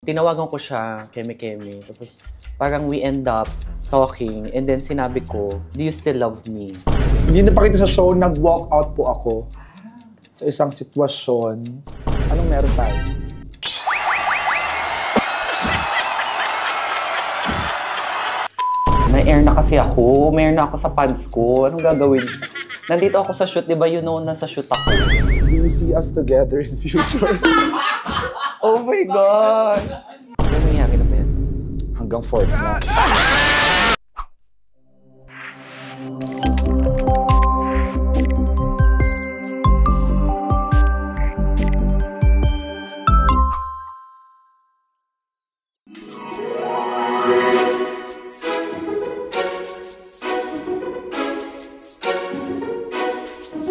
Tinawagan ko siya, keme-keme. Tapos parang we end up talking and then sinabi ko, do you still love me? Hindi na pakita sa show, nag-walk out po ako sa isang sitwasyon. Anong meron tayo? May air na kasi ako. May air na ako sa pants ko. Anong gagawin? Nandito ako sa shoot, di ba? You know na sa shoot ako. Do you see us together in future? Oh my gosh! So, nangyari na ba yan? Hanggang 4th na.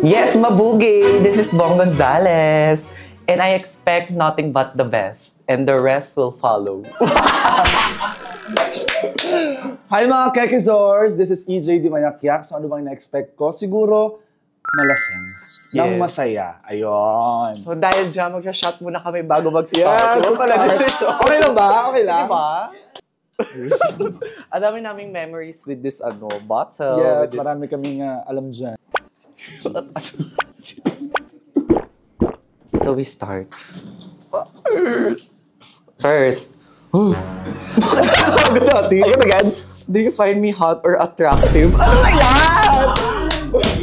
Yes, Mabugi! This is Bong Gonzalez. And I expect nothing but the best. And the rest will follow. Hi mga Kekizors! This is EJ Di Manakyak. So ano bang na-expect ko? Siguro, malasing. Yes. Nang masaya. Ayun. So dahil dyan, mag-shot muna kami bago mag-start. Yes! Okay lang ba? Okay lang? Diba? Ang dami naming memories with this bottle. Yes, with this... marami kaming alam dyan. So we start. First. Again? Do you find me hot or attractive? Ano na yan?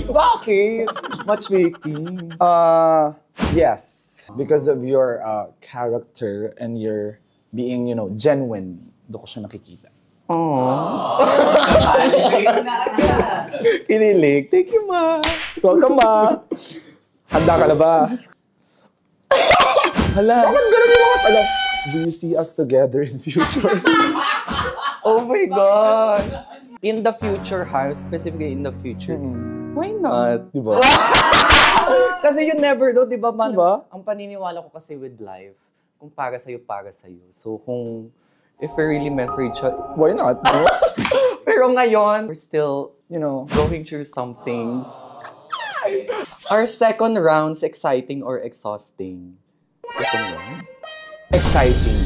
Bakit? Matchmaking. Yes. Because of your character and your being, genuine. Doon ko siya nakikita. Aww. Kinilig. Thank you, Ma. Welcome, Ma. Handa ka na ba? Hala. Bakit ganun yung mga alam? Do you see us together in future? Oh my gosh. In the future, ha? Specifically in the future. Why not? Diba? Kasi you never know, di ba? Diba? Ang paniniwala ko kasi with life, kung para sa'yo, para sa'yo. So kung if we're really meant for each other, why not? No? Pero ngayon, we're still, going through some things. Our second round's exciting or exhausting? Second round? Exciting.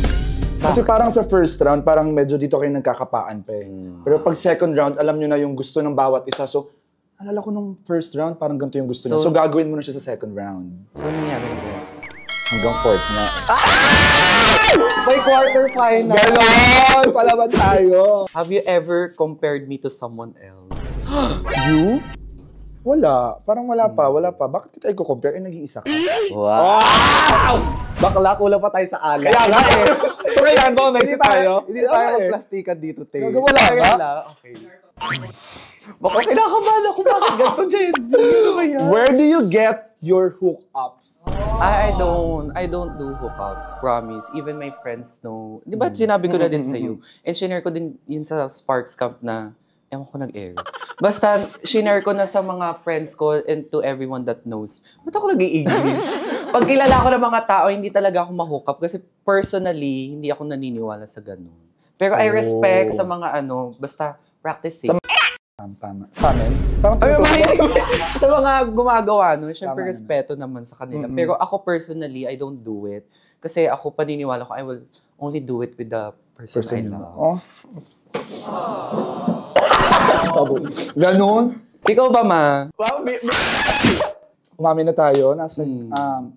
Kasi parang sa first round, parang medyo dito kayo nagkakapaan pa eh. Pero pag second round, alam nyo na yung gusto ng bawat isa. So, alala ko nung first round, parang ganito yung gusto niya. So, gagawin mo na siya sa second round. So, nangyari na ba? Hanggang 4th na. May quarterfinal. Ganon! Palaban tayo. Have you ever compared me to someone else? You? Wala. Parang wala pa. Bakit kita i-compare? Nag-iisa ka. Wow! Bakla, kulang pa tayo sa ala. Kaya nga eh. So kailangan ba may tayo? Hindi tayo magplastikan dito, te. Wala ba? Okay. Baka kinakabahan ako. Bakit ganito, Gen Z? Ano ba yan? Where do you get your hookups? I don't do hookups, promise. Even my friends know. Di ba sinabi ko na din sa'yo? And shinare ko din yun sa Sparks Camp na, ewan ko nag-air. Basta, shinare ko na sa mga friends ko and to everyone that knows. Ba't ako nag-i-English? Pag kilala ko ng mga tao, hindi talaga ako ma-hook up. Kasi personally, hindi ako naniniwala sa ganun. Pero I respect sa mga basta practice safe. Tama. Pamen? Sa mga gumagawa nun, syempre respeto naman sa kanila. Pero ako personally, I don't do it. Kasi ako paniniwala ko, I will only do it with the person I love. Ganon? Ikaw ba, Ma? Umamin na tayo. Nasa,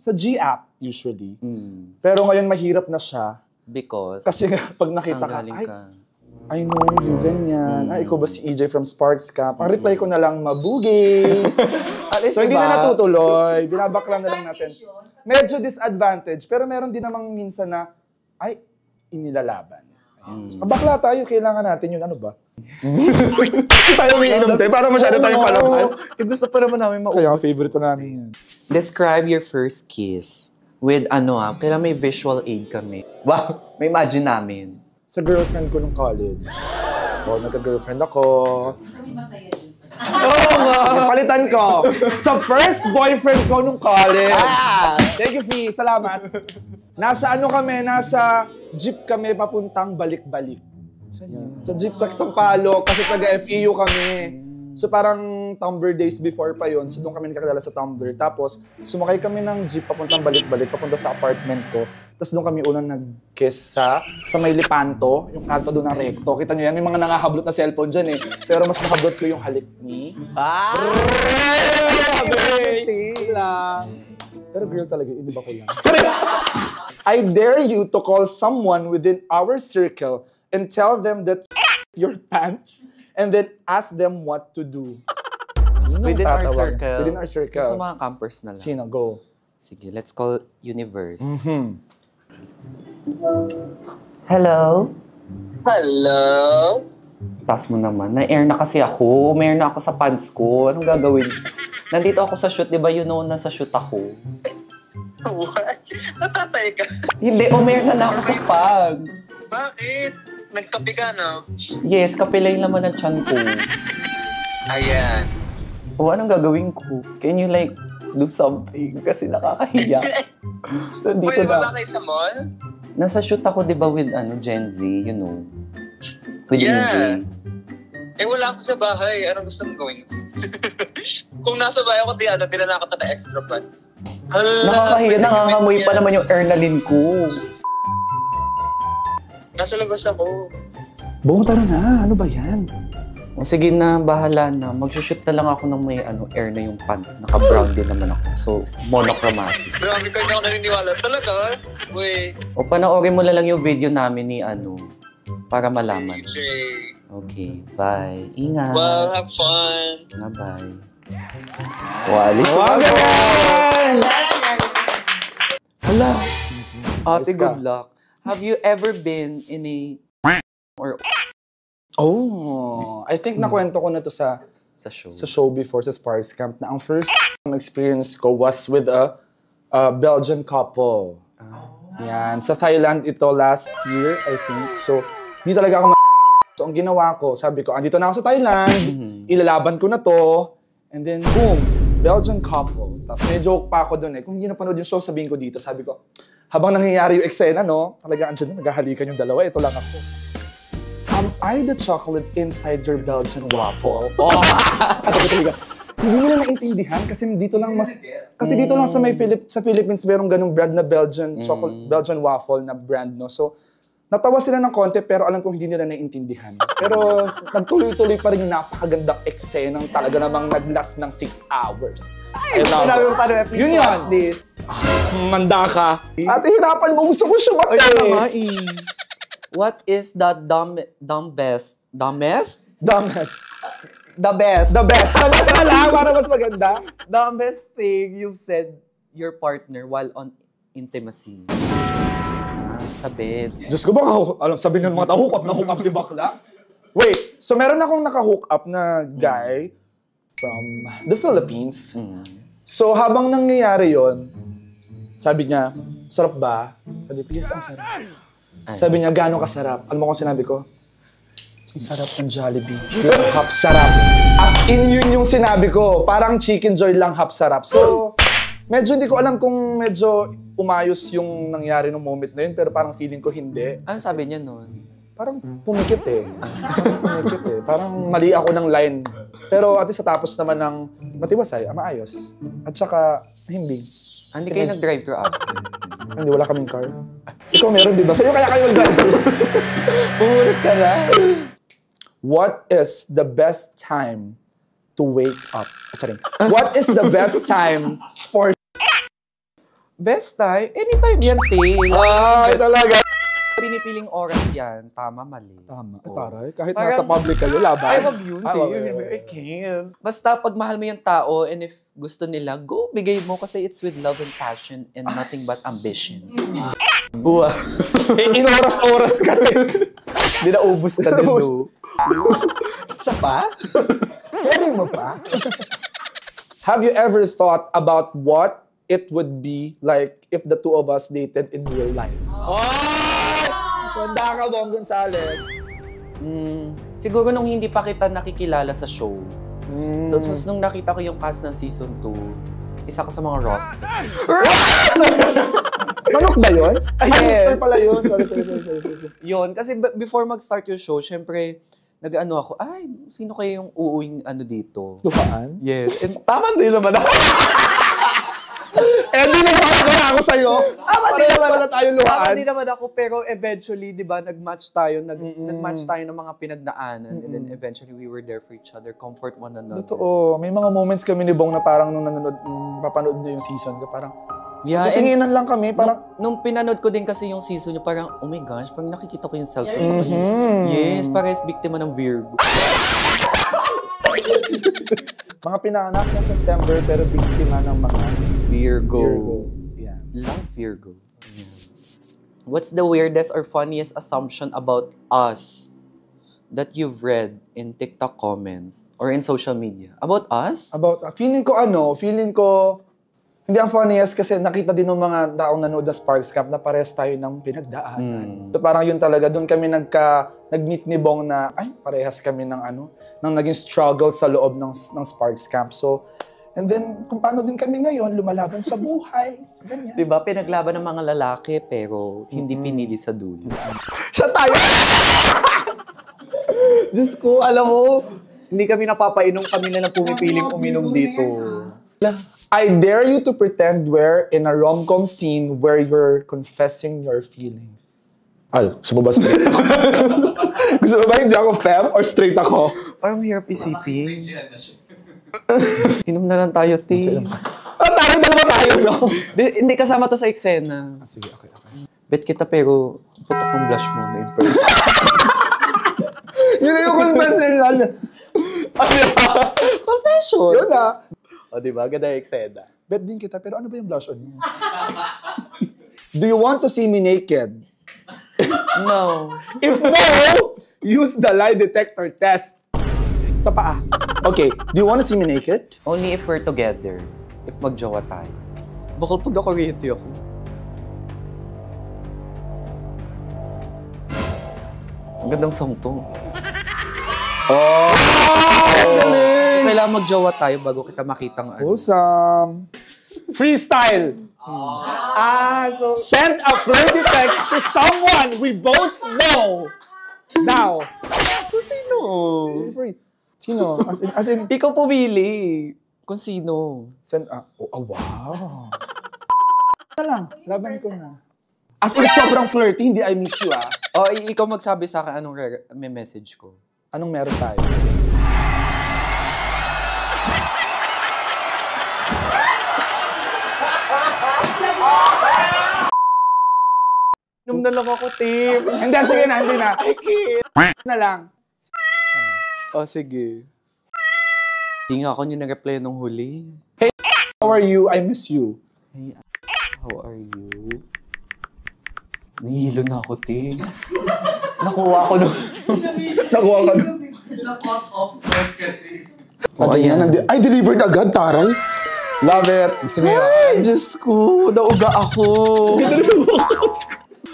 sa G-app, usually. Pero ngayon, mahirap na siya. Because? Kasi pag nakita ka, I know you, ganyan. Ikaw ba si EJ from Sparks ka? Pang reply ko na lang, Mabugi. So, hindi na natutuloy. Binabakla na lang natin. Medyo disadvantage. Pero meron din namang minsan na, inilalaban. Kabakla tayo, kailangan natin yun. Ano ba? Tayo may inom tayo. Para masyado tayong palaman. Ito sa pa naman namin maubos. Kaya favorite pa namin yan. Describe your first kiss with kailangan may visual aid kami. Wow, may imagine namin. Sa girlfriend ko nung college. Nagka-girlfriend ako. Kami masaya dun sa... Oo nga! Palitan ko. Sa first boyfriend ko nung college. Thank you, Fee. Salamat. Nasa nasa jeep kami papuntang balik-balik. Sa jeep sa Sampaloc kasi taga-FEU kami. So parang Tumblr days before pa yon. So doon kami nakakilala sa Tumblr. Tapos sumakay kami ng jeep papuntang balik-balik, papunta sa apartment ko. Tapos doon kami unang nag-kiss sa may Lipanto, yung kanto doon ng Recto. Kita nyo yan, may mga nangahablot na cellphone dyan eh. Pero mas nakablot ko yung halik ni. Pero girl talaga, iniba ko lang. I dare you to call someone within our circle and tell them that your pants and then ask them what to do. Sino Within our tatawag? circle. Within our circle. So, sa mga campers na lang. Sino? Go. Sige, let's call Universe. Mm-hmm. Hello? Hello? Taas mo naman. Na-air na kasi ako. May air na ako sa pants ko. Anong gagawin? Nandito ako sa shoot, di ba? You know na sa shoot ako. What? Natatay ka? Hindi, umair na ako sa pants. Bakit? Nagkape ka, no? Yes, kape lang yung laman ng tiyan ko. Ayan. O, anong gagawin ko? Can you like, do something? Kasi nakakahiya. Nandito Pwede ba na. kayo sa mall? Nasa shoot ako, di ba, with Gen Z, you know? With Yeah. EJ. Eh, wala ako sa bahay. Anong gusto mong gawin? Kung nasa bahay ako, dinala ko na extra pants. Nakakahiya, nangangamoy pa naman yung Ernalyn ko. Nasa labas ako. Bong, tara na. Ano ba yan? O, sige na, bahala na. Mag-shoot na lang ako ng may air na yung pants. Naka-brown din naman ako. So, monochromatic. Grabe ka, hindi ako naniniwala. Talaga? Uy. O, panoorin mo na lang yung video namin ni para malaman. DJ. Okay, bye. Ingat. Well, have fun. Bye-bye. Walis. Hala. Ate, good luck. Have you ever been in a or Oh, I think nakwento ko na to sa show? show before sa Sparks Camp na ang first experience ko was with a Belgian couple. Yan. Sa Thailand ito last year, I think. So, di talaga ako So, ang ginawa ko, sabi ko, andito na ako sa Thailand, ilalaban ko na to, and then, boom, Belgian couple. Tapos may joke pa ako doon eh. Kung hindi napanood yung show, sabihin ko dito, sabi ko, habang nangyayari yung eksena, no, talaga andyan na, naghahalikan yung dalawa, ito lang ako. Am I the chocolate inside your Belgian waffle? Oh! Sabi ko talaga, hindi nila naintindihan kasi dito lang dito lang sa Philippines merong ganung brand na Belgian chocolate, Belgian waffle na brand, no. So, natawa sila ng konti pero alam kong hindi nila naiintindihan. Pero nagtuloy-tuloy pa rin yung napakagandang eksenang talaga namang nag-last ng 6 hours. I love it. Yun watch this. Manda ka. At hirapan mo, gusto ko sumakit. What is the dumbest? Dumbest? Dumbest. The best. The best. The best na lang para mas maganda. Dumbest thing you've said your partner while on intimacy. Sa bed. Diyos ko ba, alam, sabi ng mga tao, hook up si bakla. Wait, so meron akong naka-hook up na guy from the Philippines. So habang nangyayari yon, sabi niya, sarap ba? Sabi ko, yes, ang sarap. Sabi niya, gaano kasarap? Alam mo kung sinabi ko? Ang sarap ng Jollibee. Hap sarap. As in yun yung sinabi ko. Parang Chicken Joy lang hap sarap. So, medyo hindi ko alam kung medyo umayos yung nangyari ng moment na yun, pero parang feeling ko hindi. Ano sabi niya nun? Parang pumikit eh. Parang mali ako ng line. Pero at least sa tapos naman ng matiwasay, maayos. At saka, himbing. Hindi kayo nag-drive through after? Hindi, wala kaming car. Ikaw meron, di ba? Sa'yo kaya kayo mag-drive through. Pumulit ka na. What is the best time to wake up? What is the best time for Best time? Anytime yan, Tail. Ay, talaga. Pinipiling oras yan. Tama, mali. Tama. Oo. Taray. Kahit Parang- nasa public kayo, laban. Ay, wag yun, Ah, Tail. wag, wag, wag. I can't. Basta pag mahal mo yung tao and if gusto nila, go, bigay mo kasi it's with love and passion and nothing but ambitions. Buwa. Inoras-oras ka rin. Di na ubus ka din, no? Isa pa? Pwede mo pa? Have you ever thought about what it would be like if the two of us dated in real life? Oh! Tanda ka, Bong Gonzales. Siguro nung hindi pa kita nakikilala sa show. Tapos nung nakita ko yung cast ng season 2, isa ka sa mga roster. Manok ba yun? Yes. Ay, pala yun. Sorry. Yun, kasi before mag-start yung show, syempre, nag-ano ako, ay, sino kaya yung uuwing dito? Lupaan? Yes. And tama din naman ako. Eh, di na Kaya ako sa'yo. Pala tayo Tama luhaan. din naman ako, pero eventually, di ba, nag-match tayo, nag-match tayo ng mga pinagdaanan, and then eventually, we were there for each other, comfort one another. Totoo. May mga moments kami ni Bong na parang nung nanonood, papanood niya yung season ko, parang, Yeah, and tinginan lang kami, parang, nung pinanood ko din kasi yung season niya, parang, oh my gosh, parang nakikita ko yung self ko sa kanya. Yes, parang biktima ng Virgo. mga pinanganak ng September, pero biktima ng mga Virgo. Yeah. Love Virgo. What's the weirdest or funniest assumption about us that you've read in TikTok comments or in social media? About us? About, feeling ko, hindi ang funniest kasi nakita din ng mga taong nanood na Sparks Camp na pares tayo ng pinagdaanan. So parang yun talaga, doon kami nag-meet ni Bong na, ay, parehas kami ng naging struggle sa loob ng Sparks Camp. So, and then, kung paano din kami ngayon, lumalaban sa buhay. Ganyan. Diba, pinaglaban ng mga lalaki pero hindi pinili sa dulo. Siya tayo! Diyos ko, alam mo, hindi kami napapainom, kami na lang pumipiling uminom dito. I dare you to pretend we're in a rom-com scene where you're confessing your feelings. Ay, gusto mo ba straight ako? Gusto mo ba hindi ako femme or straight ako? Parang hirap isipin. Inom na lang tayo, T. Dalawa tayo, no? Hindi kasama to sa eksena. Sige, okay. Bet kita pero putok ng blush mo na in person. Yun na yung confession. Confession! Yun na. O diba, ganda yung eksena. Bet din kita, pero ano ba yung blush on mo? Do you want to see me naked? No. If no, use the lie detector test. Sa paa. Okay, do you want to see me naked? Only if we're together. If magjowa tayo. Bakal pag naka-ready ako. Ang gandang song to. Oh! So, kailangan magjowa tayo bago kita makitang ano. Awesome. Freestyle. So send a flirty text to someone we both know. Now. sino? Sino? As in, Ikaw pumili kung sino. send, wow. Na lang, laban ko na. As in, sobrang flirty, hindi I miss you, O, ikaw magsabi sa akin anong may message ko. Anong meron tayo? Inom na lang ako, Tim. Hindi, sige na, hindi na. Na lang. O, sige. Hindi nga ako yung nag-reply nung huli. How are you? I miss you. Hey, how are you? Nahihilo na ako, Tim. Nakuha ko nung... Nakuha ka na. Na-pot off mode kasi. Ay, delivered agad, taray. Love it. Gusto niyo Ay, Diyos ko. Nauga ako.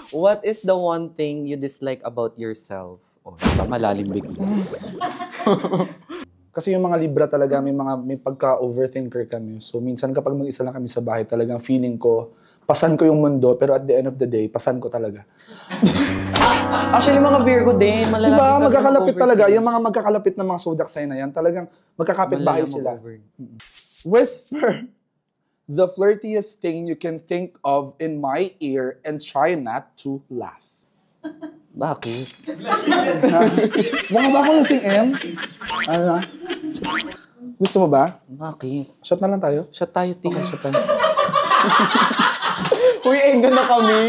What is the one thing you dislike about yourself? Oh, malalim bigla. Kasi yung mga Libra talaga, may pagka-overthinker kami. So, minsan kapag mag-isa lang kami sa bahay, talagang feeling ko, pasan ko yung mundo, pero at the end of the day, pasan ko talaga. Actually, mga Virgo din. Malalapit Diba? kami Magkakalapit ng talaga. overthinking. Yung mga magkakalapit na mga zodiac sign na yan, talagang magkakapit bahay Malalang sila. mag-over. Whisper the flirtiest thing you can think of in my ear and try not to laugh. Bakit? Mga ba ako lasing, M? Ano? Gusto mo ba? Bakit? Shot na lang tayo? Shot tayo, Tim. Uy, enggan na kami.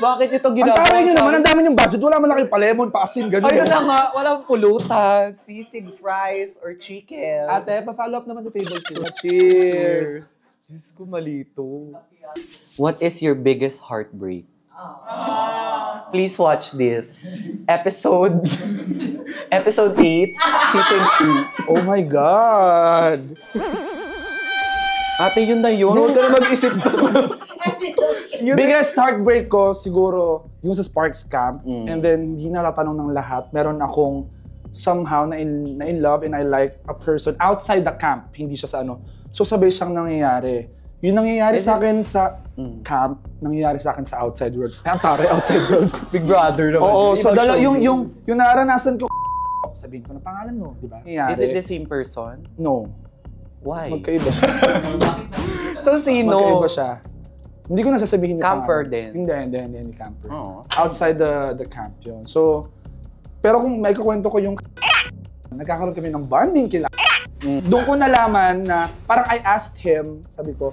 Bakit ito Ang ginagawa? taray nyo naman, ang dami yung budget. Wala man lang kayong palemon, paasin, ganyan. Ayun na nga, walang pulutan. Sisig, fries, or chicken. Ate, pa-follow up naman sa table ko. Cheers! Diyos ko, malito. What is your biggest heartbreak? Please watch this. Episode 8, Season 2. Oh my God! Ate, yun na yun. Huwag ka na mag-isip. Biggest heartbreak ko, siguro, yung sa Sparks Camp. And then, hindi natatanong ng lahat. Meron akong somehow na in love and I like a person outside the camp. Hindi siya sa ano. So, sabay siyang nangyayari. Yung nangyayari sa akin sa camp, nangyayari sa akin sa outside world. Ay, ang taray, outside world. Big brother naman. Oo, so Ibang show. yung naranasan ko, sabihin ko na pangalan mo, di ba? Is it the same person? No. Why? Magkaiba siya. So, sino? Magkaiba siya. Hindi ko na sasabihin yung Camper pangalan. din? Hindi camper. Oo. Outside the camp yun. So, pero kung may kukwento ko yung nagkakaroon kami ng bonding kila. Doon ko nalaman na parang I asked him, sabi ko,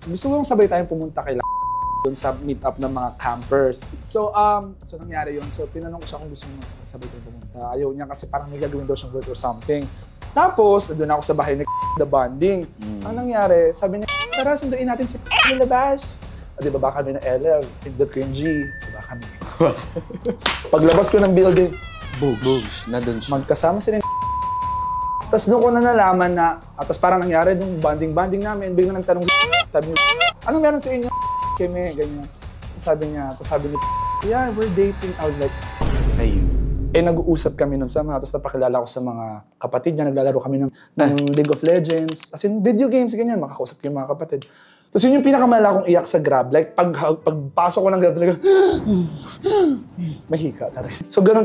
gusto mo sabay tayong pumunta kay doon sa meet-up ng mga campers. So nangyari yun. So, tinanong ko siya kung gusto mo sabay tayong pumunta. Ayaw niya kasi parang may gagawin daw siyang work or something. Tapos, doon ako sa bahay the bonding. Ang nangyari, sabi niya, tara, sunduin natin sa labas. Di ba kami na LF, pindot ko yung G. Di ba kami? Paglabas ko ng building, Boosh. Na doon siya. magkasama sila. Tapos doon ko na nalaman na, tapos parang nangyari nung bonding namin, biglang nagtanong, sabi niya, anong meron sa inyo? Keme, ganyan. Sabi niya, yeah, we're dating. I was like, Ayun. nag-uusap kami nun sama, tapos napakilala ko sa mga kapatid niya, naglalaro kami ng League of Legends, as in video games, ganyan, makakausap ko yung mga kapatid. Tapos yun yung pinakamalala kong iyak sa Grab, like pagpasok ko ng Grab talaga, mahika talaga. So ganun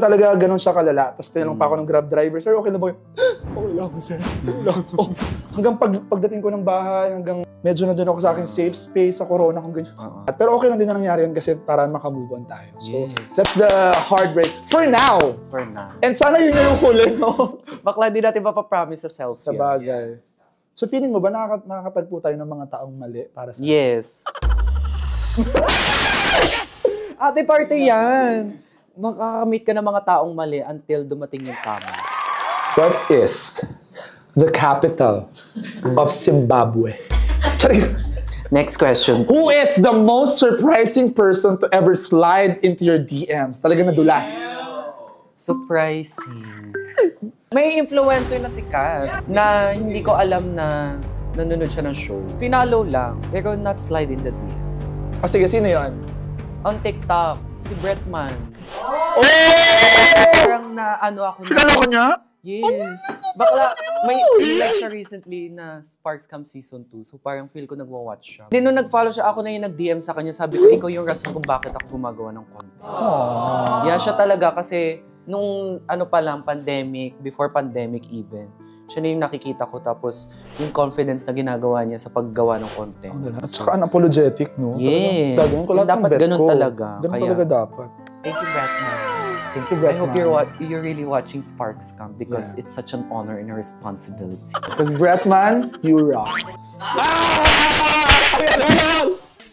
siya kalala. Tapos tinanong pa ako ng Grab driver, sir, okay na ba? Okay lang ako, sir. Hanggang pagdating ko ng bahay, hanggang medyo na doon ako sa aking safe space sa corona kung ganyan. Pero okay lang din na nangyari yun kasi para makamove on tayo. So that's the heartbreak for now. For now. And sana yun yung huli, no? Bakla di natin mapapromise sa selfie. Sa bagay. So feeling mo ba nakakatagpo tayo ng mga taong mali para sa... Yes. Ate, party yan. Makakamit ka ng mga taong mali until dumating yung tama. What is the capital of Zimbabwe? Next question. Who is the most surprising person to ever slide into your DMs? Talaga nadulas. Surprising. May influencer na sikat na hindi ko alam na nanonood siya ng show. Pinalo lang, pero not slide in the DMs. O sige, sino yun? On TikTok, si Bretman. Oh! Parang na ano ako na... Kilala ko niya? Yes. Bakla, may like siya recently na Sparks Camp Season 2. So parang feel ko nagwa-watch siya. Then nung nag-follow siya, ako na yung nag-DM sa kanya. Sabi ko, ikaw yung rason kung bakit ako gumagawa ng content. Yeah, siya talaga kasi nung ano pa lang, pandemic, before pandemic even, siya na yung nakikita ko. Tapos yung confidence na ginagawa niya sa paggawa ng content. At saka unapologetic, no? Yes. Gagawin ko lahat ng Dapat bet ganun ko. talaga. Ganun Kaya- talaga dapat. Thank you, Bretman. Thank you, I Bretman. hope you're really watching Sparks Camp because it's such an honor and a responsibility. Because Bretman, you rock.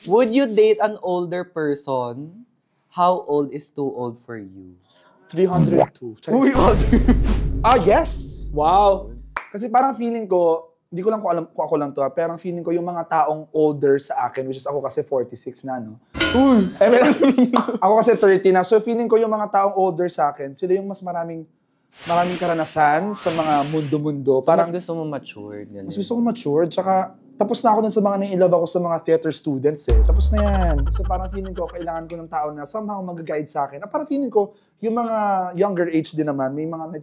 Would you date an older person? How old is too old for you? 302. Yes! Wow! Kasi parang feeling ko, hindi ko lang kung ako lang to, parang feeling ko yung mga taong older sa akin, which is ako kasi 46 na, no? Ako kasi 30 na. So feeling ko yung mga taong older sa akin, sila yung mas maraming karanasan sa mga mundo-mundo. So, mas gusto mo matured. Ganun. Mas gusto ko matured. Tsaka, tapos na ako dun sa mga nai-love ako sa mga theater students eh. Tapos na yan. So parang feeling ko, kailangan ko ng tao na somehow mag-guide sa akin. Parang feeling ko, yung mga younger age din naman, may mga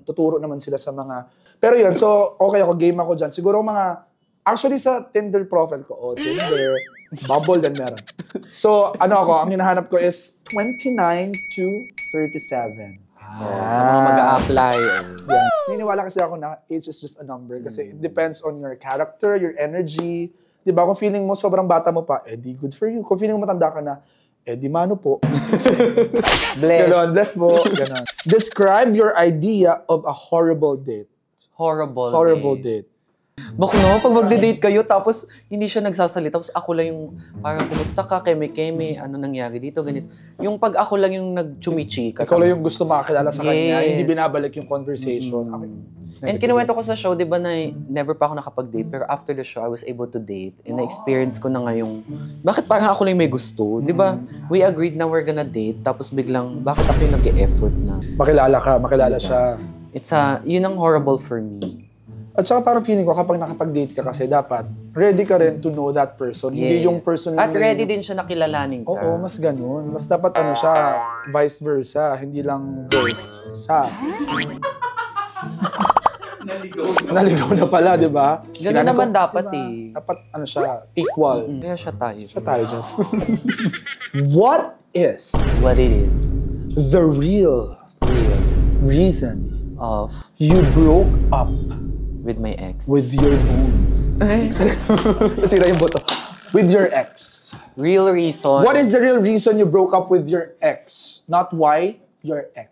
tuturo naman sila sa mga... Pero yun, so okay ako, game ako dyan. Siguro mga... Actually sa Tinder profile ko, Tinder, Bumble din meron. So ano ako, ang hinahanap ko is 29 to 37. Sa mga mag-a-apply. Yeah. Niniwala kasi ako na age is just a number kasi it depends on your character, your energy. Di ba? Kung feeling mo sobrang bata mo pa, di good for you. Kung feeling mo matanda ka na, di mano po. Bless. Ganon, bless mo. Ganon. Describe your idea of a horrible date. Horrible date. Bakno, pag magde-date kayo, tapos hindi siya nagsasalita, tapos ako lang yung parang, kumusta ka, keme-keme, ano nangyari dito, ganito. Yung pag ako lang yung nag-chumichika. Ikaw lang yung gusto makakilala sa kanya, Yes. hindi binabalik yung conversation. And kinuwento ko sa show, di ba, na never pa ako nakapag-date, pero after the show, I was able to date. And na-experience ko na ngayong, bakit parang ako lang may gusto? Di ba, we agreed na we're gonna date, tapos biglang, bakit ako yung nag-e-effort na? Makilala siya. Yun ang horrible for me. At saka parang feeling ko, kapag nakapag-date ka kasi, dapat ready ka rin to know that person. Hindi yung person At ready din siya na kilalanin ka. Oo, mas ganun. Mas dapat siya, vice versa, hindi lang versa. Naligaw na pala, di ba? Ganun naman dapat Dapat siya, equal. Kaya siya tayo. Siya tayo dyan. What is What it is the real reason of you broke up with my ex. with your bones? Nasira yung boto. with your ex? Real reason. What is the real reason you broke up with your ex? Not why, your ex.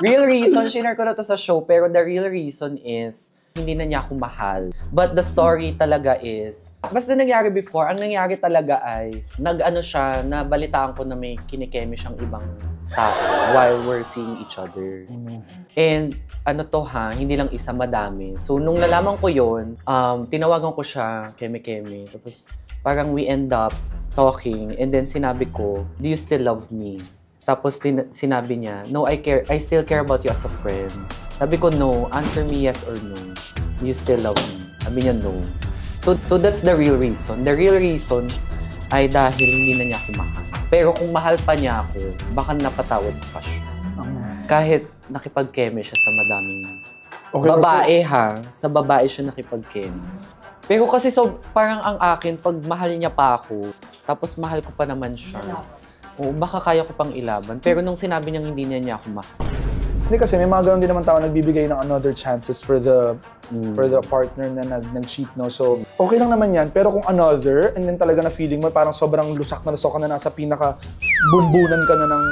Real reason, shinare ko na to sa show, pero the real reason is, hindi na niya ako mahal. But the story talaga is, basta nangyari before, ang nangyari talaga ay, nag-ano siya, nabalitaan ko na may kinikeme siyang ibang tao while we're seeing each other. And ano to ha, hindi lang isa, madami. So nung nalaman ko yon, tinawagan ko siya, keme-keme. Tapos parang we end up talking and then sinabi ko, do you still love me? Tapos sinabi niya, no, I still care about you as a friend. Sabi ko, no. Answer me yes or no. You still love me. Sabi niya, no. So that's the real reason. The real reason ay dahil hindi na niya ako mahal. Pero kung mahal pa niya ako, baka napatawad pa siya. Kahit nakipag-keme siya sa madaming babae ha. Sa babae siya nakipag-keme. Pero kasi parang ang akin, pag mahal niya pa ako, tapos mahal ko pa naman siya, baka kaya ko pang ilaban. Pero nung sinabi niyang hindi niya ako mahal. Hindi kasi may mga ganun din naman tao nagbibigay ng another chances for the partner na nag-cheat, no? So, okay lang naman yan. Pero kung another, and then talaga na feeling mo, parang sobrang lusak na ka na nasa pinaka-bunbunan ka na ng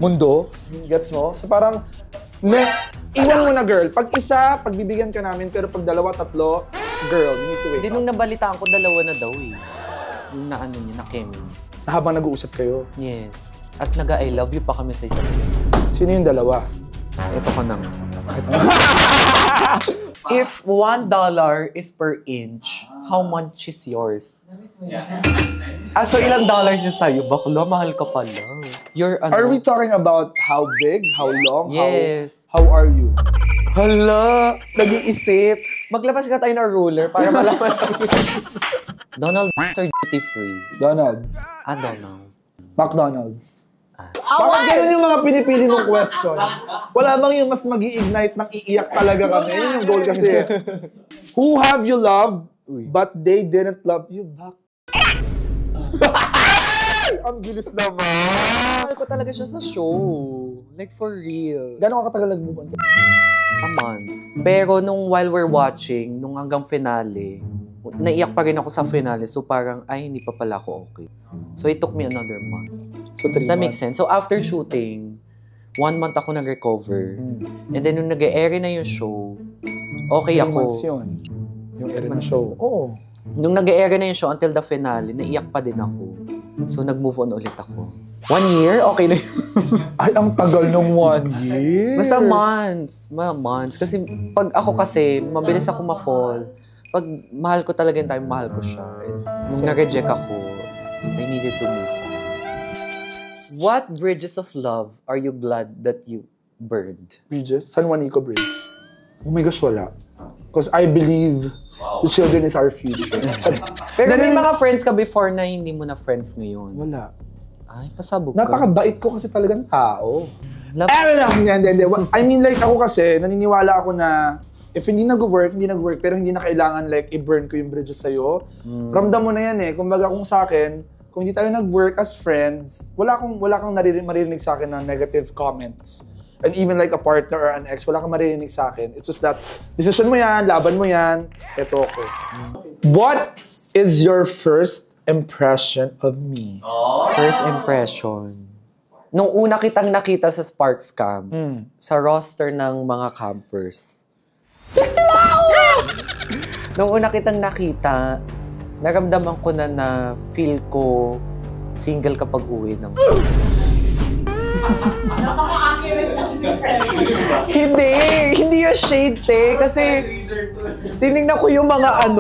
mundo. Gets mo? So parang, iwan mo na, girl. Pag isa, pagbibigyan ka namin, pero pag dalawa, tatlo, girl, you need to wait. Hindi, nung nabalitaan ko, dalawa na daw eh. Yung na ano niya, na Kemi. Habang nag-uusap kayo. Yes. At nag-I love you pa kami sa isa't isa. Sino yung dalawa? Ito ka na nga. If $1 is per inch, how much is yours? So ilang dollars yun sa'yo? Bakla, mahal ka pala. Are we talking about how big, how long, yes. How are you? Hala, nag-iisip. Maglabas ka tayo ng ruler para malaman. Donald or duty free? Donald. Donald. McDonald's. Bakit ganun yung mga pinipili mong question? Wala bang yung mas mag-i-ignite ng iiyak talaga kami? Yun yung goal kasi. Who have you loved, but they didn't love you back? Ang bilis naman. Mahal ko talaga siya sa show. Like for real. Gano'n ka katagal nag-move on ka? A month. Pero while we're watching, nung hanggang finale, naiyak pa rin ako sa finale. So parang, ay, hindi pa pala ako okay. So it took me another month. So 3 months. That makes sense. So after shooting, 1 month ako nag-recover. And then nung nag-e-air na yung show, okay 3 ako. months yun. Yung air na show. Oo. Nung nag-e-air na yung show until the finale, naiyak pa din ako. So nag-move on ulit ako. 1 year? Okay na yun. Ay, ang tagal nung 1 year. Basta months. Months. Kasi pag ako kasi, mabilis ako ma-fall. Pag mahal ko talaga yung time, mahal ko siya. And nung na-reject ako, I needed to move on. What bridges of love are you glad that you burned? Bridges? San Juanico Bridge. Oh my gosh, wala. Because I believe the children is our future. Pero may mga friends ka before na hindi mo na friends ngayon. Wala. Ay, pasabog ka. Napakabait ko kasi talagang tao. Love. Hindi. I mean, like, ako kasi, naniniwala ako na if hindi nag-work, pero hindi na kailangan, like, i-burn ko yung bridges sa'yo. Ramdam mo na yan eh. Kumbaga kung sa akin, kung hindi tayo nag-work as friends, wala kang maririnig sa akin ng negative comments. And even like a partner or an ex, wala kang maririnig sa akin. It's just that, decision mo yan, laban mo yan, eto ako. What is your first impression of me? First impression. Nung una kitang nakita sa Sparks Camp, sa roster ng mga campers. Nung una kitang nakita, naramdaman ko na feel ko single kapag uwi ng Hindi yung shade, te. Kasi tinignan ko yung mga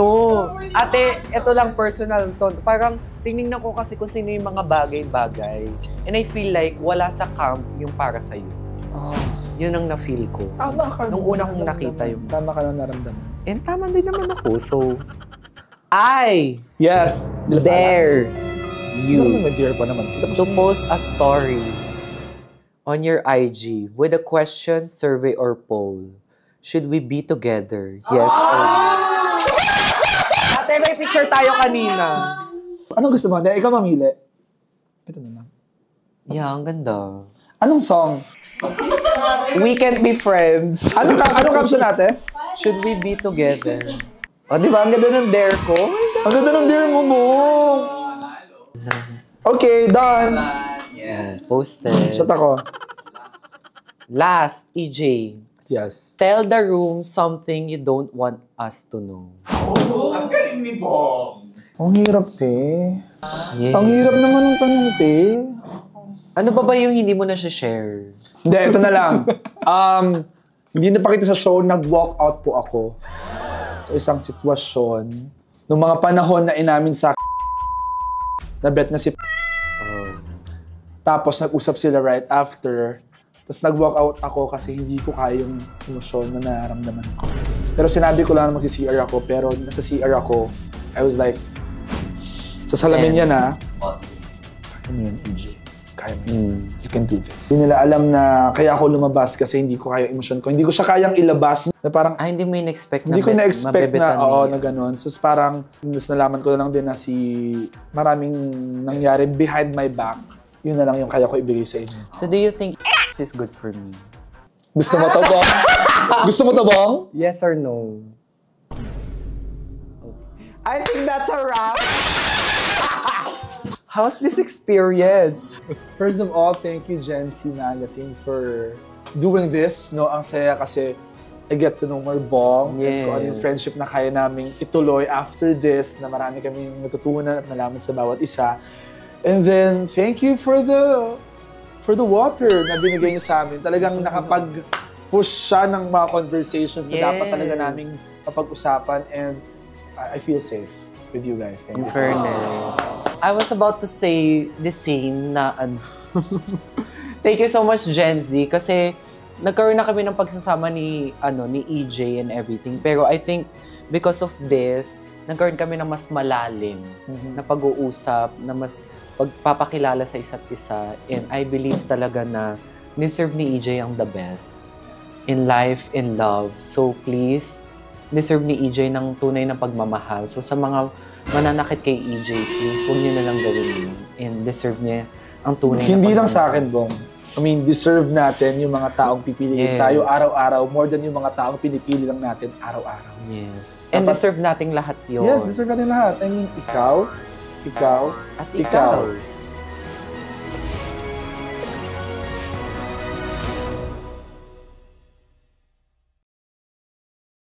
ate, ito lang personal to. Parang tinignan ko kasi kung sino yung mga bagay-bagay. And I feel like wala sa camp yung para sa'yo. Yun ang na-feel ko. Tama ka. Nung una kong nakita yung... Tama ka na naramdaman. And tama din naman ako. So, Yes. dare you Mag-dare pa naman. to post a story on your IG with a question, survey, or poll. Should we be together? Yes or no? Ate, may picture tayo kanina. Anong gusto mo? Ikaw mamili. Ito na lang. Yeah, ang ganda. Anong song? We can't be friends. Anong caption natin? Should we be together? O, di ba? Ang ganda ng dare ko. Oh my God. Ang ganda ng dear mo, Bong. Okay, done. Yes. Posted. Shot ako. Last, EJ. Yes. Tell the room something you don't want us to know. Oh, ang galing ni Bong. Ang hirap, te. Yeah. Ang hirap naman ng tanong, te. Ano ba yung hindi mo na share? Hindi, ito na lang. Hindi napakita sa show, nag-walk out po ako sa isang sitwasyon. Nung mga panahon na inamin sa na bet na si Tapos nag-usap sila right after. Tapos nag-walk out ako kasi hindi ko kaya yung emosyon na nararamdaman ko. Pero sinabi ko lang na magsi-CR ako, pero nasa CR ako, I was like, sa salamin niya na, kaya mo yun, EJ. Kaya mo yun. You can do this. Hindi nila alam na kaya ako lumabas kasi hindi ko kaya yung emosyon ko. Hindi ko siya kayang ilabas. Na parang, hindi mo in-expect hindi ko na-expect na, oo, na niya. gano'n. So parang, mas nalaman ko na lang din na maraming nangyari behind my back. Yun na lang yung kaya ko ibigay sa inyo. So do you think is good for me? Gusto mo to, Bong? Gusto mo to, Bong? Yes or no? I think that's a wrap. How's this experience? First of all, thank you, Gen Z Magazine, for doing this. No, ang saya kasi I get to know more Bong. And kung ano yung friendship na kaya naming ituloy after this, na marami kaming natutunan at nalaman sa bawat isa. And then, thank you for the water na binigay niyo sa amin. Talagang nakapag-push siya ng mga conversations na dapat talaga naming kapag-usapan. And I feel safe with you guys. Thank you. In fairness. I was about to say the same na Thank you so much, Gen Z, kasi nagkaroon na kami ng pagsasama ni EJ and everything. Pero I think because of this, nagkaroon kami ng mas malalim na pag-uusap, na mas pagpapakilala sa isa't isa. And I believe talaga na deserve ni EJ ang the best in life, in love. So please, deserve ni EJ ng tunay na pagmamahal. So sa mga mananakit kay EJ, please, huwag niyo na lang gawin yun. And deserve niya ang tunay na Hindi lang pagmamahal. sa akin, Bong. I mean, deserve natin yung mga taong pipiliin tayo araw-araw more than yung mga taong pinipili lang natin araw-araw. Yes. And deserve nating lahat yun. Yes, deserve natin lahat. I mean, ikaw, At ikaw.